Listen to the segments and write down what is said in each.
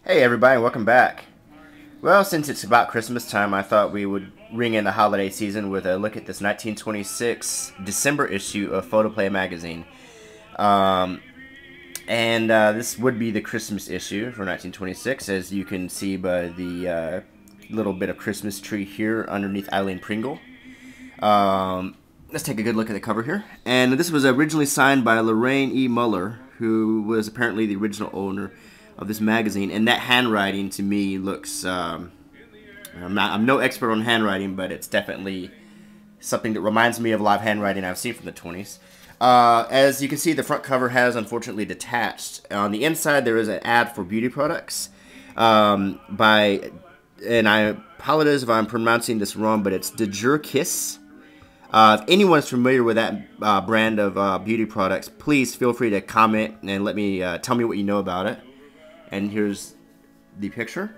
Hey everybody, welcome back. Well, since it's about Christmas time, I thought we would ring in the holiday season with a look at this 1926 December issue of Photoplay magazine. Um, this would be the Christmas issue for 1926, as you can see by the little bit of Christmas tree here underneath Eileen Pringle. Let's take a good look at the cover here. And this was originally signed by Lorraine E. Muller, who was apparently the original owner of this magazine. And that handwriting to me looks, I'm no expert on handwriting, but it's definitely something that reminds me of live handwriting I've seen from the 20s. As you can see, the front cover has unfortunately detached. On the inside, there is an ad for beauty products and I apologize if I'm pronouncing this wrong, but it's De Jure Kiss. If anyone's familiar with that brand of beauty products, please feel free to comment and let me tell me what you know about it. And here's the picture.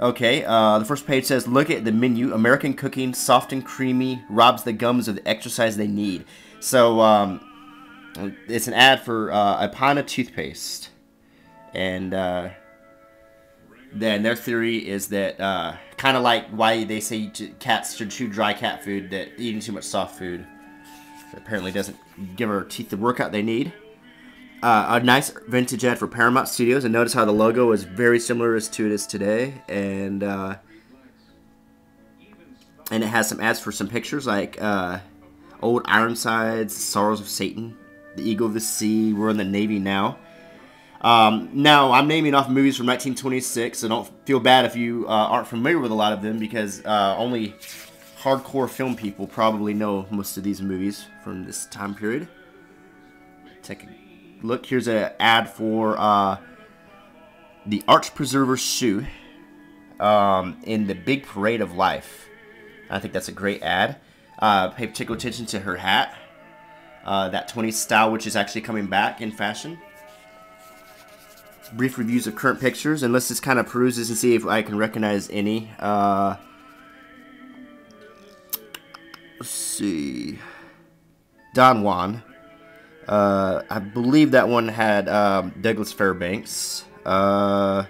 Okay, the first page says, look at the menu. American cooking, soft and creamy, robs the gums of the exercise they need. So, it's an ad for a pint of toothpaste. And then their theory is that, kind of like why they say cats should chew dry cat food, that eating too much soft food apparently doesn't give our teeth the workout they need. A nice vintage ad for Paramount Studios, and notice how the logo is very similar to it is today, and it has some ads for some pictures like Old Ironsides, Sorrows of Satan, The Eagle of the Sea, We're in the Navy Now. Now, I'm naming off movies from 1926, so don't feel bad if you aren't familiar with a lot of them, because only hardcore film people probably know most of these movies from this time period. Take a look. Here's an ad for the Arch Preserver shoe in the Big Parade of Life. I think that's a great ad. Pay particular attention to her hat, that 20s style, which is actually coming back in fashion. Brief reviews of current pictures, and let's just kind of peruse this and see if I can recognize any. Let's see. Don Juan. I believe that one had Douglas Fairbanks. The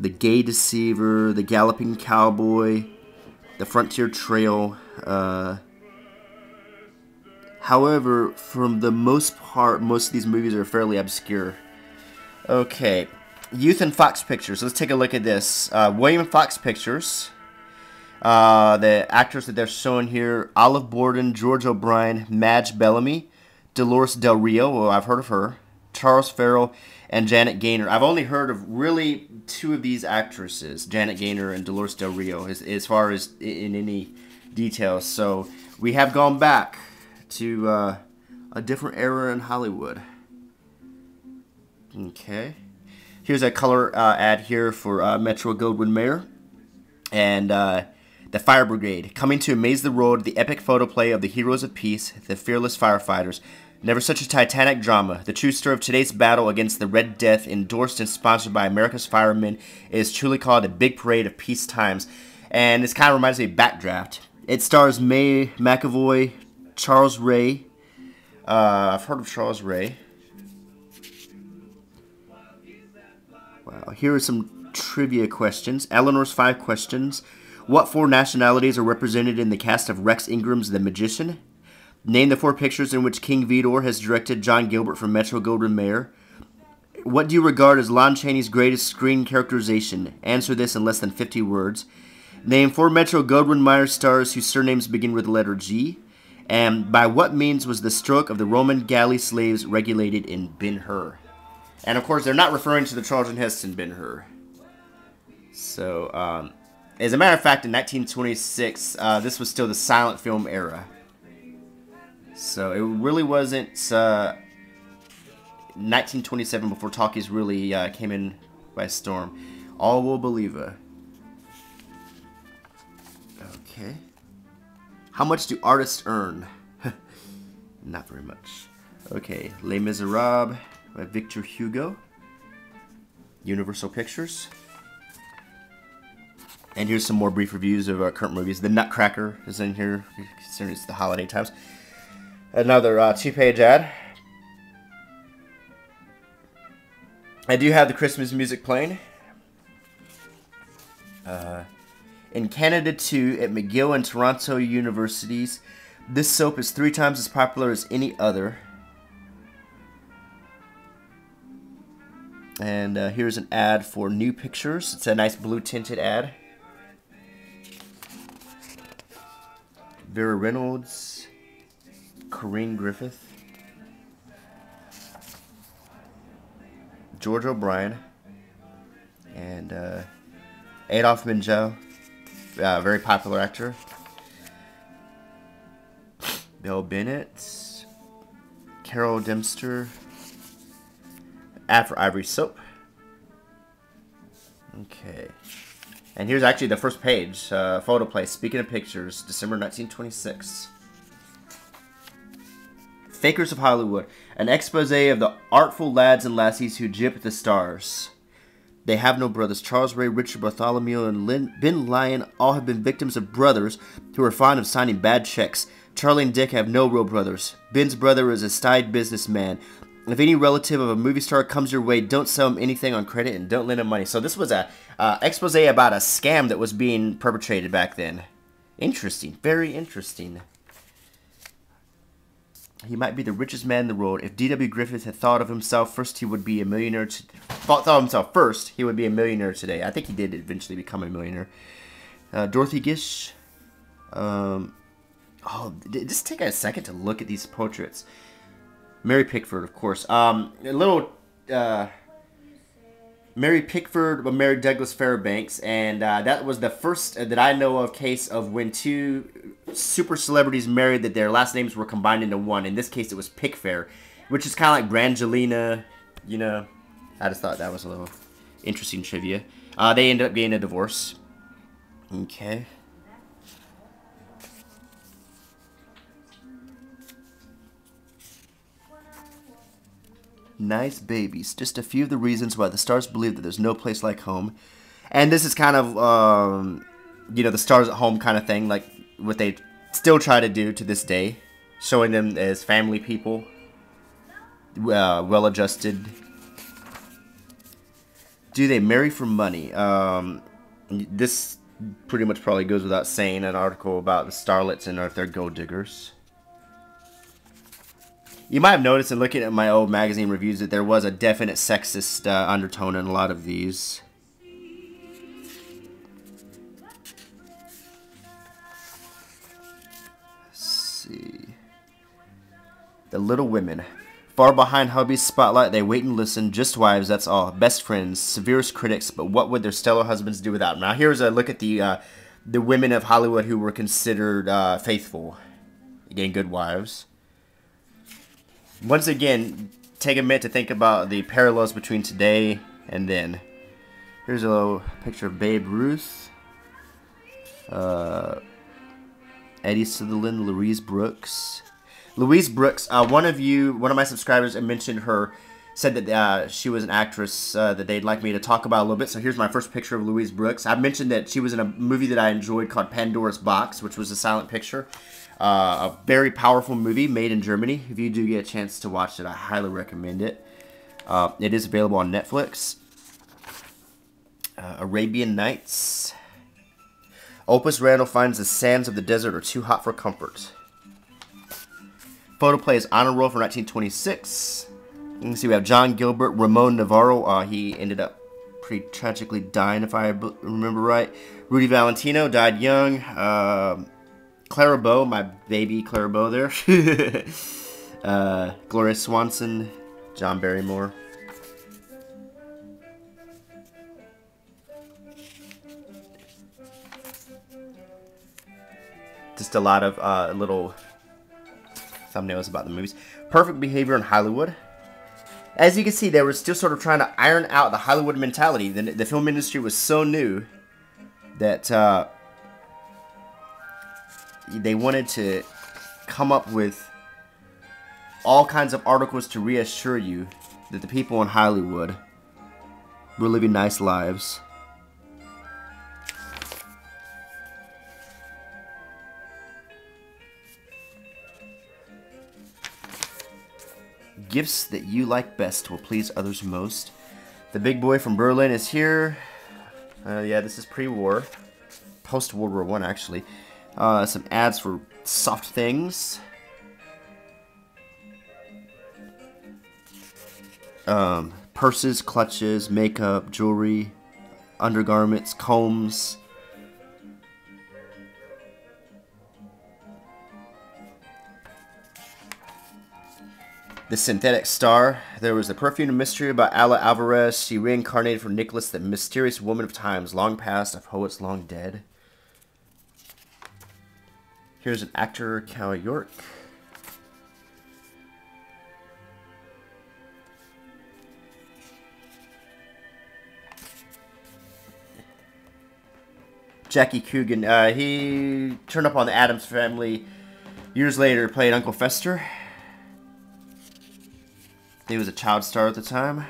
Gay Deceiver, The Galloping Cowboy, The Frontier Trail. However, from the most part, most of these movies are fairly obscure. Okay, Youth and Fox Pictures. Let's take a look at this. William Fox Pictures. The actors that they're showing here: Olive Borden, George O'Brien, Madge Bellamy, Dolores Del Rio. Well, I've heard of her. Charles Farrell and Janet Gaynor. I've only heard of really two of these actresses, Janet Gaynor and Dolores Del Rio, as far as in any details. So we have gone back to a different era in Hollywood. Okay, here's a color ad here for Metro-Goldwyn-Mayer and the Fire Brigade, coming to amaze the world, the epic photoplay of the heroes of peace, the fearless firefighters. Never such a titanic drama. The true story of today's battle against the Red Death, endorsed and sponsored by America's firemen, is truly called a big parade of peace times. And this kind of reminds me of Backdraft. It stars May McAvoy, Charles Ray. I've heard of Charles Ray. Wow, here are some trivia questions. Eleanor's 5 questions. What 4 nationalities are represented in the cast of Rex Ingram's The Magician? Name the 4 pictures in which King Vidor has directed John Gilbert for Metro-Goldwyn-Mayer. What do you regard as Lon Chaney's greatest screen characterization? Answer this in less than 50 words. Name 4 Metro-Goldwyn-Mayer stars whose surnames begin with the letter G. And by what means was the stroke of the Roman galley slaves regulated in Ben-Hur? And of course, they're not referring to the Charlton Heston Ben-Hur. So, as a matter of fact, in 1926, this was still the silent film era. So it really wasn't 1927 before talkies really came in by storm. All will believe it. Okay. How much do artists earn? Not very much. Okay, Les Miserables by Victor Hugo. Universal Pictures. And here's some more brief reviews of current movies. The Nutcracker is in here, considering it's the holiday times. Another 2-page ad. I do have the Christmas music playing. In Canada too, at McGill and Toronto universities, this soap is 3 times as popular as any other. And here's an ad for New Pictures. It's a nice blue tinted ad. Vera Reynolds, Corinne Griffith, George O'Brien, and Adolphe Menjou, very popular actor. Bill Bennett, Carol Dempster. Ad for Ivory Soap. Okay. And here's actually the first page. Photoplay, Speaking of Pictures, December 1926. Fakers of Hollywood. An expose of the artful lads and lassies who jib at the stars. They have no brothers. Charles Ray, Richard Bartholomew, and Ben Lyon all have been victims of brothers who are fond of signing bad checks. Charlie and Dick have no real brothers. Ben's brother is a staid businessman. If any relative of a movie star comes your way, don't sell him anything on credit and don't lend him money. So this was a expose about a scam that was being perpetrated back then. Interesting. Very interesting. He might be the richest man in the world. If D.W. Griffith had thought of himself first, he would be a millionaire. Thought of himself first, he would be a millionaire today. I think he did eventually become a millionaire. Dorothy Gish. Just take a second to look at these portraits. Mary Pickford, of course. Mary Pickford married Douglas Fairbanks, and that was the first that I know of case of when 2 super celebrities married that their last names were combined into one. In this case, it was Pickfair, which is kind of like Brangelina, you know. I just thought that was a little interesting trivia. They ended up getting a divorce. Okay. Nice babies. Just a few of the reasons why the stars believe that there's no place like home. And this is kind of, the stars at home kind of thing, like what they still try to do to this day. Showing them as family people. Well-adjusted. Do they marry for money? This pretty much probably goes without saying. An article about the starlets and if they're gold diggers. You might have noticed in looking at my old magazine reviews that there was a definite sexist undertone in a lot of these. Let's see. The Little Women. Far behind hubby's spotlight, they wait and listen. Just wives, that's all. Best friends, severest critics, but what would their stellar husbands do without them? Now here's a look at the women of Hollywood who were considered faithful. Again, good wives. Once again, take a minute to think about the parallels between today and then. Here's a little picture of Babe Ruth, Eddie Sutherland, Louise Brooks. Louise Brooks, one of my subscribers mentioned her, said that she was an actress that they'd like me to talk about a little bit. So here's my first picture of Louise Brooks. I mentioned that she was in a movie that I enjoyed called Pandora's Box, which was a silent picture. A very powerful movie made in Germany. If you do get a chance to watch it, I highly recommend it. It is available on Netflix. Arabian Nights. Opus Randall finds the sands of the desert are too hot for comfort. Photoplays Honor Roll for 1926. You can see we have John Gilbert, Ramon Navarro. He ended up pretty tragically dying, if I remember right. Rudy Valentino died young. Clara Bow, my baby Clara Bow there. Gloria Swanson, John Barrymore. Just a lot of little thumbnails about the movies. Perfect Behavior in Hollywood. As you can see, they were still sort of trying to iron out the Hollywood mentality. The film industry was so new that they wanted to come up with all kinds of articles to reassure you that the people in Hollywood were living nice lives. Gifts that you like best will please others most. The big boy from Berlin is here. Yeah, this is pre-war. Post-World War I, actually. Some ads for soft things. Purses, clutches, makeup, jewelry, undergarments, combs. The Synthetic Star. There was a perfume mystery about Ala Alvarez. She reincarnated for Nicholas, the mysterious woman of times long past, of poets long dead. Here's an actor, Cal York. Jackie Coogan. He turned up on the Addams Family years later, played Uncle Fester. He was a child star at the time.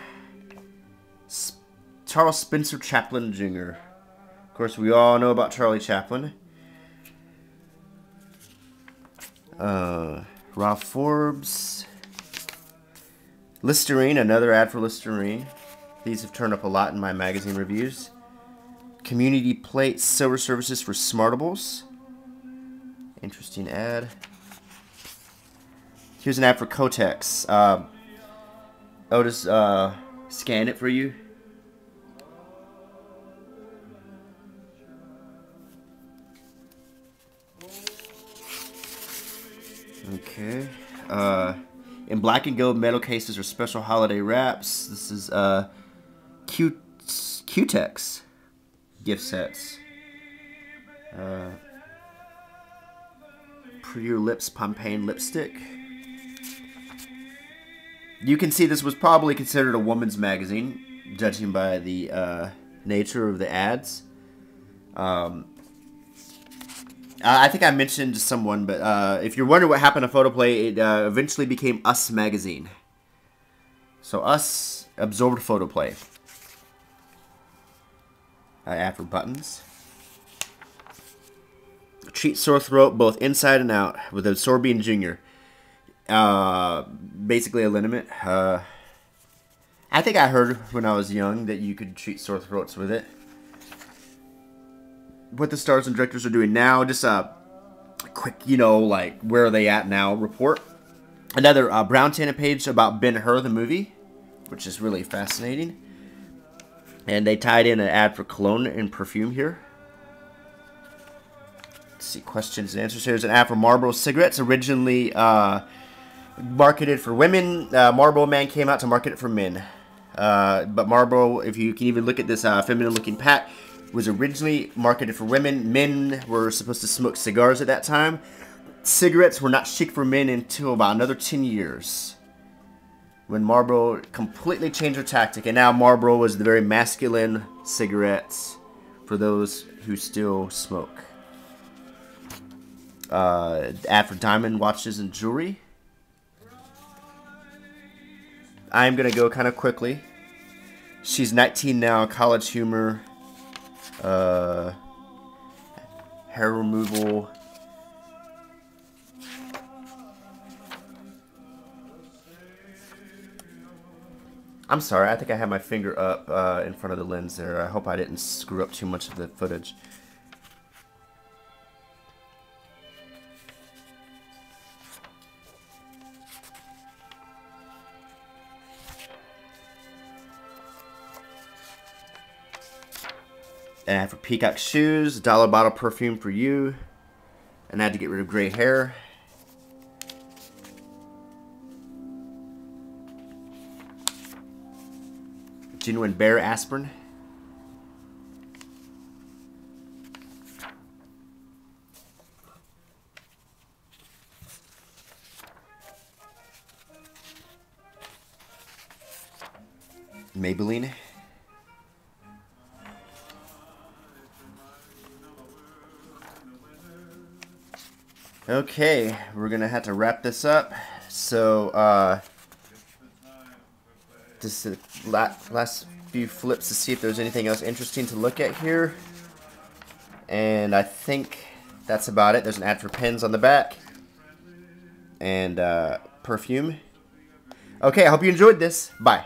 Charles Spencer Chaplin Jr. Of course, we all know about Charlie Chaplin. Ralph Forbes. Listerine, another ad for Listerine. These have turned up a lot in my magazine reviews. Community Plate Silver Services for Smartables. Interesting ad. Here's an ad for Kotex. I'll just scan it for you. Okay. In black and gold metal cases or special holiday wraps. This is Kotex gift sets. Prettier Lips Pompeii lipstick. You can see this was probably considered a woman's magazine, judging by the nature of the ads. I think I mentioned to someone, but if you're wondering what happened to Photoplay, it eventually became Us Magazine. So Us absorbed Photoplay. Ad for buttons. Treat sore throat both inside and out with Absorbine Jr. Basically a liniment. I think I heard when I was young that you could treat sore throats with it. What the stars and directors are doing now, just a quick, like where are they at now report. Another Brown Tanner page about Ben-Hur the movie, which is really fascinating. And they tied in an ad for cologne and perfume here. Let's see, questions and answers. Here's an ad for Marlboro cigarettes, originally marketed for women. Marlboro Man came out to market it for men. But Marlboro, if you can even look at this feminine-looking pack, was originally marketed for women. Men were supposed to smoke cigars at that time. Cigarettes were not chic for men until about another 10 years. When Marlboro completely changed their tactic. And now Marlboro was the very masculine cigarettes for those who still smoke. Ad for diamond watches and jewelry. I'm going to go kind of quickly. She's 19 now, college humor. Hair removal. I'm sorry, I think I had my finger up in front of the lens there. I hope I didn't screw up too much of the footage. And for Peacock shoes, dollar bottle perfume for you. And I had to get rid of gray hair. Genuine Bear aspirin. Maybelline. Okay, we're gonna have to wrap this up. So, just the last few flips to see if there's anything else interesting to look at here. And I think that's about it. There's an ad for pens on the back. And perfume. Okay, I hope you enjoyed this. Bye.